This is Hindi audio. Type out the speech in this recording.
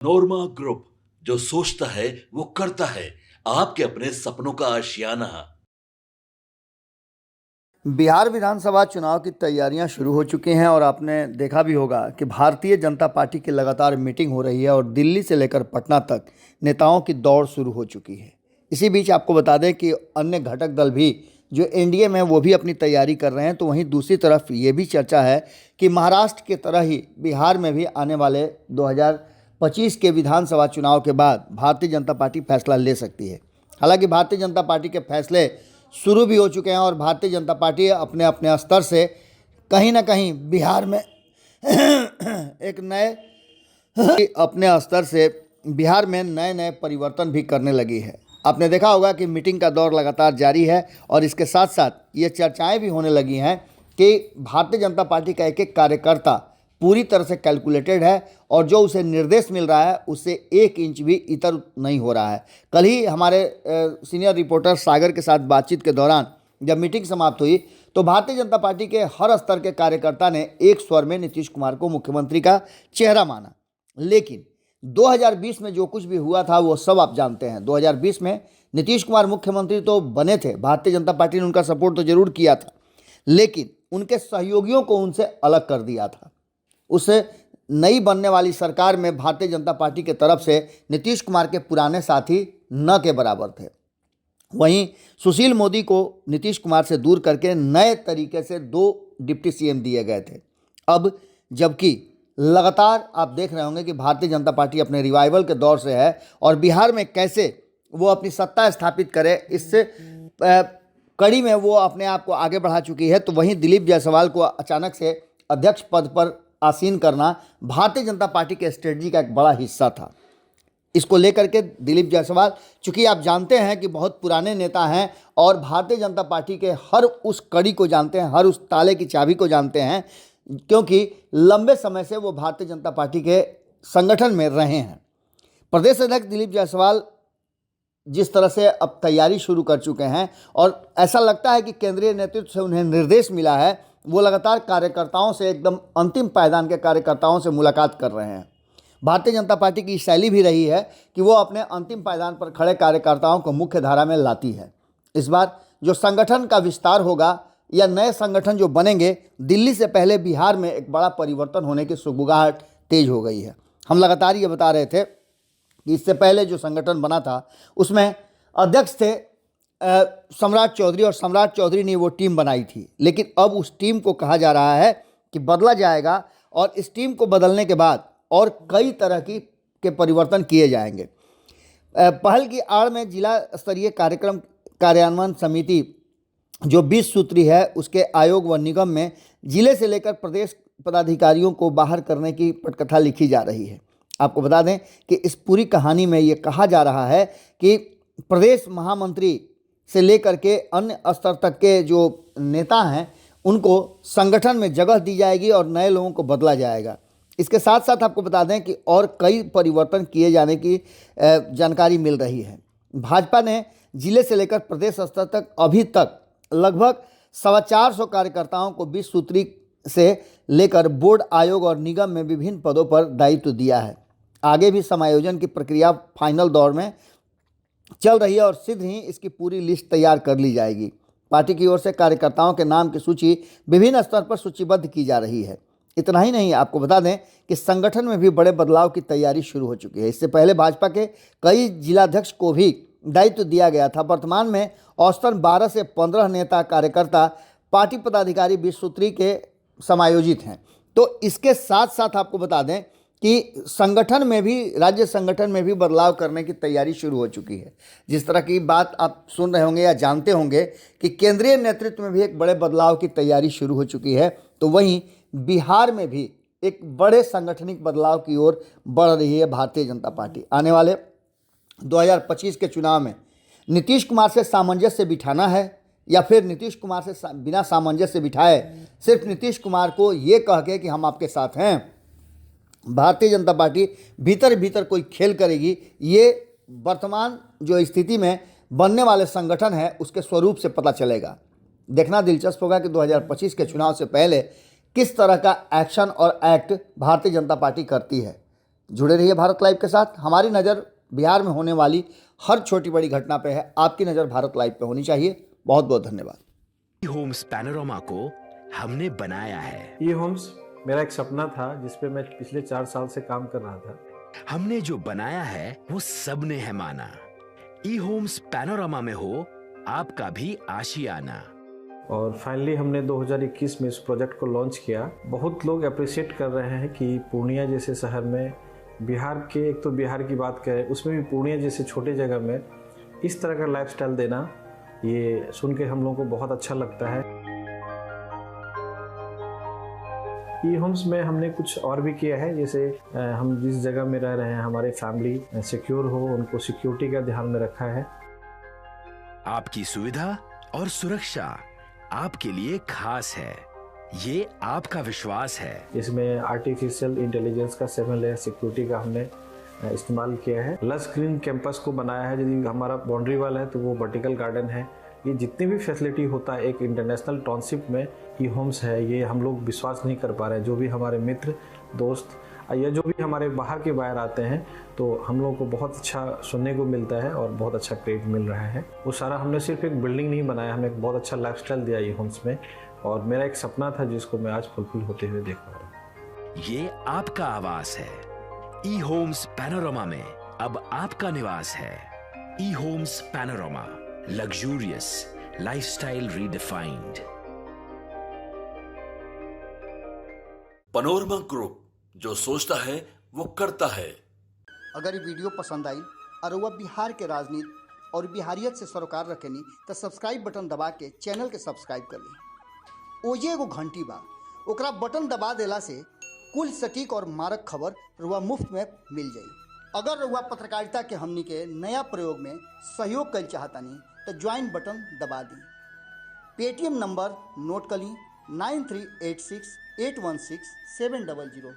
नोरमा ग्रुप, जो सोचता है वो करता है। आपके अपने सपनों का आशियाना। बिहार विधानसभा चुनाव की तैयारियां शुरू हो चुकी हैं और आपने देखा भी होगा कि भारतीय जनता पार्टी की लगातार मीटिंग हो रही है और दिल्ली से लेकर पटना तक नेताओं की दौड़ शुरू हो चुकी है। इसी बीच आपको बता दें कि अन्य घटक दल भी जो एनडीए में वो भी अपनी तैयारी कर रहे हैं। तो वहीं दूसरी तरफ ये भी चर्चा है कि महाराष्ट्र की तरह ही बिहार में भी आने वाले 2025 के विधानसभा चुनाव के बाद भारतीय जनता पार्टी फैसला ले सकती है। हालांकि भारतीय जनता पार्टी के फैसले शुरू भी हो चुके हैं और भारतीय जनता पार्टी अपने अपने स्तर से कहीं ना कहीं बिहार में एक नए अपने स्तर से बिहार में नए नए परिवर्तन भी करने लगी है। आपने देखा होगा कि मीटिंग का दौर लगातार जारी है और इसके साथ साथ ये चर्चाएं भी होने लगी हैं कि भारतीय जनता पार्टी का एक एक कार्यकर्ता पूरी तरह से कैलकुलेटेड है और जो उसे निर्देश मिल रहा है उससे 1 इंच भी इतर नहीं हो रहा है। कल ही हमारे सीनियर रिपोर्टर सागर के साथ बातचीत के दौरान जब मीटिंग समाप्त हुई तो भारतीय जनता पार्टी के हर स्तर के कार्यकर्ता ने एक स्वर में नीतीश कुमार को मुख्यमंत्री का चेहरा माना। लेकिन 2020 में जो कुछ भी हुआ था वो सब आप जानते हैं। 2020 में नीतीश कुमार मुख्यमंत्री तो बने थे, भारतीय जनता पार्टी ने उनका सपोर्ट तो जरूर किया था, लेकिन उनके सहयोगियों को उनसे अलग कर दिया था। उस नई बनने वाली सरकार में भारतीय जनता पार्टी के तरफ से नीतीश कुमार के पुराने साथी न के बराबर थे। वहीं सुशील मोदी को नीतीश कुमार से दूर करके नए तरीके से 2 डिप्टी सीएम दिए गए थे। अब जबकि लगातार आप देख रहे होंगे कि भारतीय जनता पार्टी अपने रिवाइवल के दौर से है और बिहार में कैसे वो अपनी सत्ता स्थापित करे, इससे कड़ी में वो अपने आप को आगे बढ़ा चुकी है। तो वहीं दिलीप जायसवाल को अचानक से अध्यक्ष पद पर आसीन करना भारतीय जनता पार्टी के स्ट्रेटजी का एक बड़ा हिस्सा था। इसको लेकर के दिलीप जायसवाल, चूंकि आप जानते हैं कि बहुत पुराने नेता हैं और भारतीय जनता पार्टी के हर उस कड़ी को जानते हैं, हर उस ताले की चाबी को जानते हैं, क्योंकि लंबे समय से वो भारतीय जनता पार्टी के संगठन में रहे हैं। प्रदेश अध्यक्ष दिलीप जायसवाल जिस तरह से अब तैयारी शुरू कर चुके हैं और ऐसा लगता है कि केंद्रीय नेतृत्व से उन्हें निर्देश मिला है, वो लगातार कार्यकर्ताओं से, एकदम अंतिम पायदान के कार्यकर्ताओं से मुलाकात कर रहे हैं। भारतीय जनता पार्टी की शैली भी रही है कि वो अपने अंतिम पायदान पर खड़े कार्यकर्ताओं को मुख्य धारा में लाती है। इस बार जो संगठन का विस्तार होगा या नए संगठन जो बनेंगे, दिल्ली से पहले बिहार में एक बड़ा परिवर्तन होने की सुगबुगाहट तेज हो गई है। हम लगातार ये बता रहे थे कि इससे पहले जो संगठन बना था उसमें अध्यक्ष थे सम्राट चौधरी और सम्राट चौधरी ने वो टीम बनाई थी, लेकिन अब उस टीम को कहा जा रहा है कि बदला जाएगा और इस टीम को बदलने के बाद और कई तरह के परिवर्तन किए जाएंगे। पहल की आड़ में जिला स्तरीय कार्यक्रम कार्यान्वयन समिति जो 20 सूत्री है उसके आयोग व निगम में जिले से लेकर प्रदेश पदाधिकारियों को बाहर करने की पटकथा लिखी जा रही है। आपको बता दें कि इस पूरी कहानी में ये कहा जा रहा है कि प्रदेश महामंत्री से लेकर के अन्य स्तर तक के जो नेता हैं उनको संगठन में जगह दी जाएगी और नए लोगों को बदला जाएगा। इसके साथ साथ आपको बता दें कि और कई परिवर्तन किए जाने की जानकारी मिल रही है। भाजपा ने जिले से लेकर प्रदेश स्तर तक अभी तक लगभग 450 कार्यकर्ताओं को 20 सूत्री से लेकर बोर्ड, आयोग और निगम में विभिन्न पदों पर दायित्व दिया है। आगे भी समायोजन की प्रक्रिया फाइनल दौर में चल रही है और शीघ्र ही इसकी पूरी लिस्ट तैयार कर ली जाएगी। पार्टी की ओर से कार्यकर्ताओं के नाम की सूची विभिन्न स्तर पर सूचीबद्ध की जा रही है। इतना ही नहीं, आपको बता दें कि संगठन में भी बड़े बदलाव की तैयारी शुरू हो चुकी है। इससे पहले भाजपा के कई जिलाध्यक्ष को भी दायित्व दिया गया था। वर्तमान में औसतन 12 से 15 नेता कार्यकर्ता पार्टी पदाधिकारी 20 सूत्री के समायोजित हैं। तो इसके साथ साथ आपको बता दें कि संगठन में भी, राज्य संगठन में भी बदलाव करने की तैयारी शुरू हो चुकी है। जिस तरह की बात आप सुन रहे होंगे या जानते होंगे कि केंद्रीय नेतृत्व में भी एक बड़े बदलाव की तैयारी शुरू हो चुकी है, तो वहीं बिहार में भी एक बड़े सांगठनिक बदलाव की ओर बढ़ रही है भारतीय जनता पार्टी। आने वाले 2025 के चुनाव में नीतीश कुमार से सामंजस्य बिठाना है या फिर नीतीश कुमार से बिना सामंजस्य बिठाए सिर्फ नीतीश कुमार को ये कह के कि हम आपके साथ हैं, भारतीय जनता पार्टी भीतर भीतर कोई खेल करेगी, ये वर्तमान जो स्थिति में बनने वाले संगठन है उसके स्वरूप से पता चलेगा। देखना दिलचस्प होगा कि 2025 के चुनाव से पहले किस तरह का एक्शन और एक्ट भारतीय जनता पार्टी करती है। जुड़े रहिए भारत लाइव के साथ। हमारी नज़र बिहार में होने वाली हर छोटी बड़ी घटना पे है, आपकी नज़र भारत लाइव पे होनी चाहिए। बहुत बहुत धन्यवाद। होम्स पैनोरामा को हमने बनाया है। ई होम्स मेरा एक सपना था जिस पे मैं पिछले 4 साल से काम कर रहा था। हमने जो बनाया है वो सबने है माना। ई होम्स पैनोरामा में हो आपका भी आशियाना। और फाइनली हमने 2021 में इस प्रोजेक्ट को लॉन्च किया। बहुत लोग अप्रिशिएट कर रहे हैं कि पूर्णिया जैसे शहर में, बिहार के, एक तो बिहार की बात करें उसमें भी पूर्णिया जैसे छोटे जगह में इस तरह का लाइफस्टाइल देना, ये सुन के हम लोगों को बहुत अच्छा लगता है। ई होम्स में हमने कुछ और भी किया है, जैसे हम जिस जगह में रह रहे हैं हमारे फैमिली सिक्योर हो, उनको सिक्योरिटी का ध्यान में रखा है। आपकी सुविधा और सुरक्षा आपके लिए खास है, ये आपका विश्वास है। इसमें आर्टिफिशियल इंटेलिजेंस का 7 लेयर सिक्योरिटी का हमने इस्तेमाल किया है। लस ग्रीन कैंपस को बनाया है। यदि हमारा बाउंड्री वाल है तो वो वर्टिकल गार्डन है। ये जितनी भी फैसिलिटी होता है एक इंटरनेशनल टाउनशिप में ई होम्स है, ये हम लोग विश्वास नहीं कर पा रहे हैं। जो भी हमारे मित्र दोस्त या जो भी हमारे बाहर के बाहर आते हैं तो हम लोगों को बहुत अच्छा सुनने को मिलता है और बहुत अच्छा क्रेडिट मिल रहा है। वो सारा हमने सिर्फ एक बिल्डिंग नहीं बनाया, हमें एक बहुत अच्छा लाइफस्टाइल दिया ई होम्स में, और मेरा एक सपना था जिसको मैं आज फुलफिल होते हुए देख पा रहा हूँ। ये आपका आवास है। ई होम्स पैनोरामा में अब आपका निवास है। E homes Panorama, luxurious lifestyle redefined. Panorama group, जो सोचता है वो करता है। अगर ये वीडियो पसंद आई और वह बिहार के राजनीति और बिहारियत से सरोकार रखेनी तो सब्सक्राइब बटन दबा के चैनल के सब्सक्राइब कर ली। ओजे एगो घंटी बा, ओकरा बटन दबा देला से कुल सटीक और मारक खबर रुआ मुफ्त में मिल जाई। अगर रुआ पत्रकारिता के हमनी के नया प्रयोग में सहयोग कर चाहतानी तो ज्वाइन बटन दबा दी। पेटीएम नंबर नोट कर ली 9386 816 700।